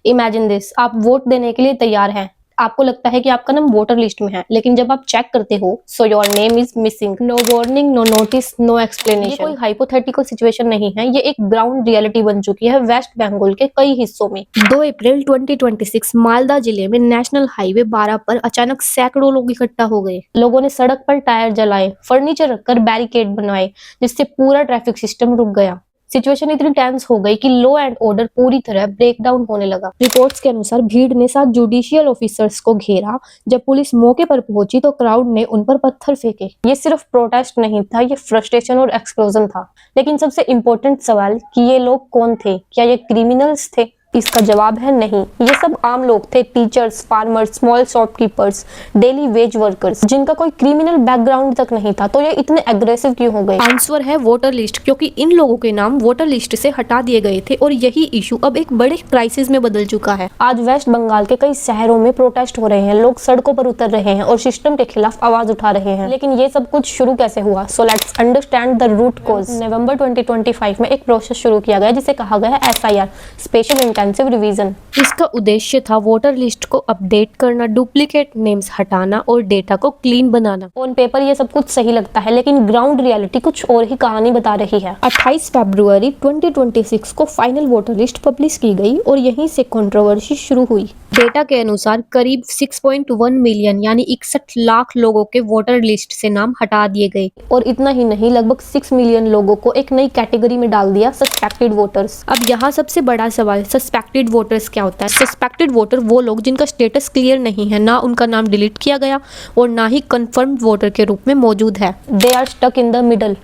Imagine this, आप vote देने के लिए तैयार हैं। आपको लगता है कि आपका नाम वोटर लिस्ट में है, लेकिन जब आप चेक करते हो so your name is missing. No warning, no notice, no explanation. ये कोई हाइपोथेटिकल सिचुएशन नहीं है, ये एक ग्राउंड रियलिटी बन चुकी है वेस्ट बंगाल के कई हिस्सों में। 2 अप्रैल 2026 मालदा जिले में नेशनल हाईवे 12 पर अचानक सैकड़ों लोग इकट्ठा हो गए। लोगों ने सड़क पर टायर जलाए, फर्नीचर रखकर बैरिकेड बनवाए, जिससे पूरा ट्रैफिक सिस्टम रुक गया। सिचुएशन इतनी टेंस हो गई कि लॉ एंड ऑर्डर पूरी तरह ब्रेक डाउन होने लगा। रिपोर्ट्स के अनुसार भीड़ ने 7 जुडिशियल ऑफिसर्स को घेरा। जब पुलिस मौके पर पहुंची तो क्राउड ने उन पर पत्थर फेंके। ये सिर्फ प्रोटेस्ट नहीं था, ये फ्रस्ट्रेशन और एक्सप्लोजन था। लेकिन सबसे इम्पोर्टेंट सवाल कि ये लोग कौन थे? क्या ये क्रिमिनल्स थे? इसका जवाब है नहीं। ये सब आम लोग थे, teachers, farmers, small shopkeepers, daily veg workers, जिनका कोई क्रिमिनल बैकग्राउंड तक नहीं था। तो ये इतने एग्रेसिव क्यों हो गए? आंसर है वोटर लिस्ट, क्योंकि इन लोगों के नाम वोटर लिस्ट से हटा दिए गए थे और यही इशू अब एक बड़े क्राइसिस में बदल चुका है। आज वेस्ट बंगाल के कई शहरों में प्रोटेस्ट हो रहे हैं, लोग सड़कों पर उतर रहे हैं और सिस्टम के खिलाफ आवाज उठा रहे हैं। लेकिन ये सब कुछ शुरू कैसे हुआ? So let's understand the root cause. नवंबर 2025 में एक प्रोसेस शुरू किया गया जिसे कहा गया है SIR, स्पेशल रिवीजन। इसका उद्देश्य था वोटर लिस्ट को अपडेट करना, डुप्लीकेट नेम्स हटाना और डेटा को क्लीन बनाना। ऑन पेपर ये सब कुछ सही लगता है, लेकिन ग्राउंड रियलिटी कुछ और ही कहानी बता रही है। 28 फरवरी 2026 को फाइनल वोटर लिस्ट पब्लिश की गई और यहीं से कंट्रोवर्सी शुरू हुई। डेटा के अनुसार करीब 6.1 मिलियन यानी 61 लाख लोगों के वोटर लिस्ट से नाम हटा दिए गए। और इतना ही नहीं, लगभग 6 मिलियन लोगों को एक नई कैटेगरी में डाल दिया, सस्पेक्टेड वोटर्स। अब यहाँ सबसे बड़ा सवाल, सस्पेक्टेड वोटर्स क्या होता है? सस्पेक्टेड वोटर वो लोग जिनका स्टेटस क्लियर नहीं है, ना उनका नाम डिलीट किया गया और ना ही कंफर्म्ड वोटर के रूप में मौजूद है। They are stuck in the middle,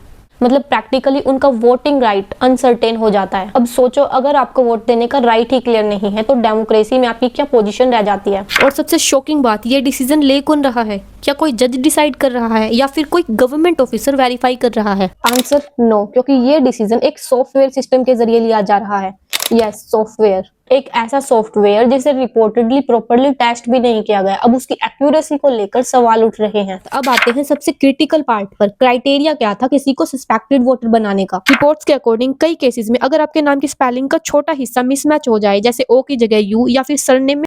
मतलब प्रैक्टिकली उनका वोटिंग राइट अनसर्टेन हो जाता है। अब सोचो, अगर आपको वोट देने का राइट ही क्लियर नहीं है तो डेमोक्रेसी में आपकी क्या पोजीशन रह जाती है? और सबसे शॉकिंग बात, ये डिसीजन ले कौन रहा है? क्या कोई जज डिसाइड कर रहा है या फिर कोई गवर्नमेंट ऑफिसर वेरीफाई कर रहा है? आंसर नो, क्योंकि ये डिसीजन एक सॉफ्टवेयर सिस्टम के जरिए लिया जा रहा है। यस, सॉफ्टवेयर, एक ऐसा सॉफ्टवेयर जिसे रिपोर्टेडली प्रॉपर्ली टेस्ट भी नहीं किया गया। अब उसकी एक्यूरेसी को लेकर सवाल उठ रहे हैं। अब आते हैं सबसे क्रिटिकल पार्ट पर। क्राइटेरिया क्या था किसी को सस्पेक्टेड वोटर बनाने का? रिपोर्ट्स के अकॉर्डिंग कई केसेस में अगर आपके नाम की स्पेलिंग का छोटा हिस्सा मिसमैच हो जाए, जैसे ओ की जगह यू या फिर सरनेम में